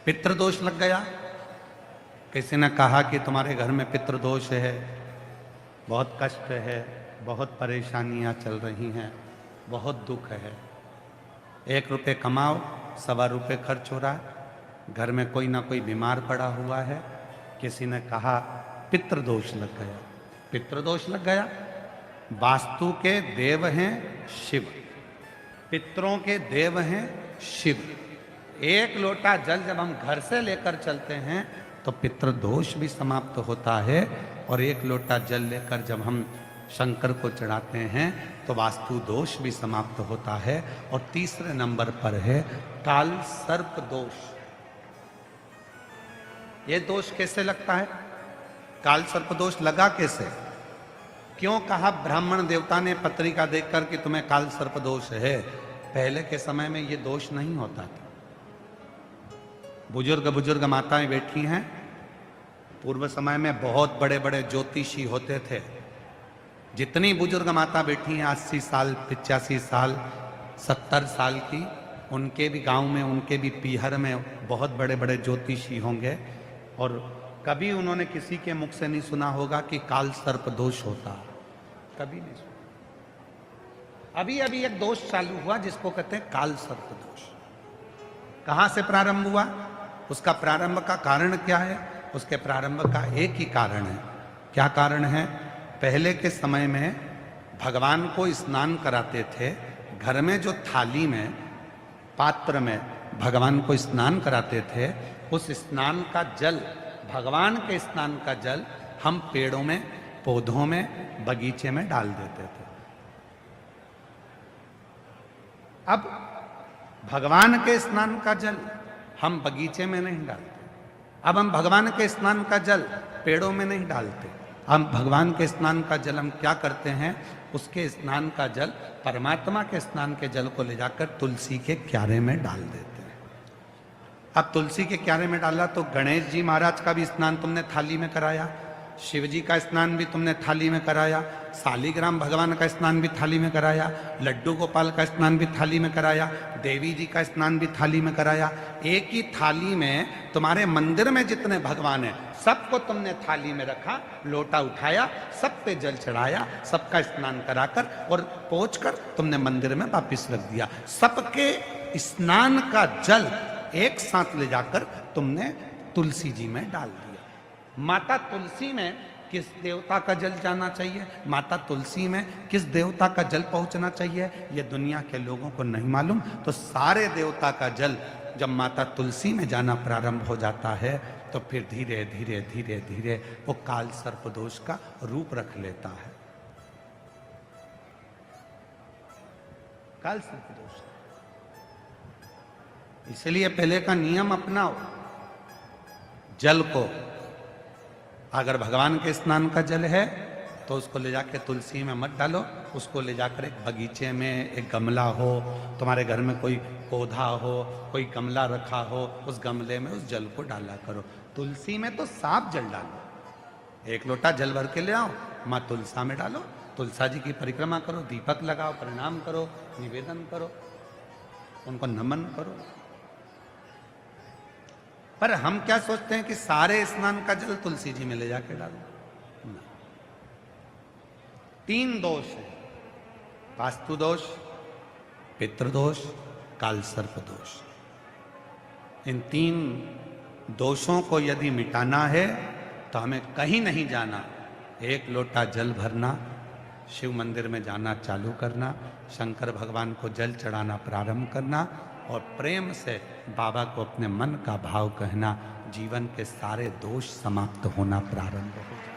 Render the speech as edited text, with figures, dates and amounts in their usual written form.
पितृदोष लग गया। किसी ने कहा कि तुम्हारे घर में पितृदोष है, बहुत कष्ट है, बहुत परेशानियां चल रही हैं, बहुत दुख है। 1 रुपये कमाओ, 1.25 रुपये खर्च हो रहा है, घर में कोई ना कोई बीमार पड़ा हुआ है। किसी ने कहा पितृदोष लग गया। पितृदोष लग गया। वास्तु के देव हैं शिव, पितरों के देव हैं शिव। 1 लोटा जल जब हम घर से लेकर चलते हैं तो पितृदोष भी समाप्त होता है, और 1 लोटा जल लेकर जब हम शंकर को चढ़ाते हैं तो वास्तु दोष भी समाप्त होता है। और तीसरे नंबर पर है काल सर्प दोष। ये दोष कैसे लगता है? काल सर्प दोष लगा कैसे? क्यों कहा ब्राह्मण देवता ने पत्रिका देखकर कि तुम्हें काल सर्प दोष है? पहले के समय में ये दोष नहीं होता था। बुजुर्ग माताएं बैठी हैं, पूर्व समय में बहुत बड़े बड़े ज्योतिषी होते थे। जितनी बुजुर्ग माता बैठी हैं 80 साल, 85 साल, 70 साल की, उनके भी गांव में, उनके भी पीहर में बहुत बड़े बड़े ज्योतिषी होंगे, और कभी उन्होंने किसी के मुख से नहीं सुना होगा कि काल सर्प दोष होता। कभी नहीं सुना। अभी अभी एक दोष चालू हुआ जिसको कहते हैं काल सर्प दोष। कहां से प्रारंभ हुआ? उसका प्रारंभ का कारण क्या है? उसके प्रारंभ का एक ही कारण है। क्या कारण है? पहले के समय में भगवान को स्नान कराते थे। घर में जो थाली में, पात्र में भगवान को स्नान कराते थे, उस स्नान का जल, भगवान के स्नान का जल हम पेड़ों में, पौधों में, बगीचे में डाल देते थे। अब भगवान के स्नान का जल हम बगीचे में नहीं डालते। अब हम भगवान के स्नान का जल पेड़ों में नहीं डालते। हम भगवान के स्नान का जल हम क्या करते हैं? उसके स्नान का जल, परमात्मा के स्नान के जल को ले जाकर तुलसी के क्यारे में डाल देते हैं। अब तुलसी के क्यारे में डाला तो गणेश जी महाराज का भी स्नान तुमने थाली में कराया, शिव जी का स्नान भी तुमने थाली में कराया, शालिग्राम भगवान का स्नान भी थाली में कराया, लड्डू गोपाल का स्नान भी थाली में कराया, देवी जी का स्नान भी थाली में कराया। एक ही थाली में तुम्हारे मंदिर में जितने भगवान हैं सबको तुमने थाली में रखा, लोटा उठाया, सब पे जल चढ़ाया, सबका स्नान कराकर और पहुंचकर तुमने मंदिर में वापिस रख दिया। सबके स्नान का जल एक साथ ले जाकर तुमने तुलसी जी में डाल दिया। माता तुलसी में किस देवता का जल जाना चाहिए, माता तुलसी में किस देवता का जल पहुंचना चाहिए, ये दुनिया के लोगों को नहीं मालूम। तो सारे देवता का जल जब माता तुलसी में जाना प्रारंभ हो जाता है तो फिर धीरे धीरे धीरे धीरे वो काल सर्प दोष का रूप रख लेता है। काल सर्प दोष। इसलिए पहले का नियम अपनाओ। जल को, अगर भगवान के स्नान का जल है तो उसको ले जाके तुलसी में मत डालो, उसको ले जाकर एक बगीचे में, एक गमला हो, तुम्हारे घर में कोई पौधा हो, कोई गमला रखा हो, उस गमले में उस जल को डाला करो। तुलसी में तो साफ जल डालो। 1 लोटा जल भर के ले आओ, माँ तुलसा में डालो, तुलसा जी की परिक्रमा करो, दीपक लगाओ, प्रणाम करो, निवेदन करो, उनको नमन करो। पर हम क्या सोचते हैं कि सारे स्नान का जल तुलसी जी में ले जाके डालो। 3 दोष है, वास्तु दोष, पितृदोष, काल सर्प दोष। इन 3 दोषों को यदि मिटाना है तो हमें कहीं नहीं जाना, 1 लोटा जल भरना, शिव मंदिर में जाना चालू करना, शंकर भगवान को जल चढ़ाना प्रारंभ करना और प्रेम से बाबा को अपने मन का भाव कहना, जीवन के सारे दोष समाप्त होना प्रारंभ हो जाए।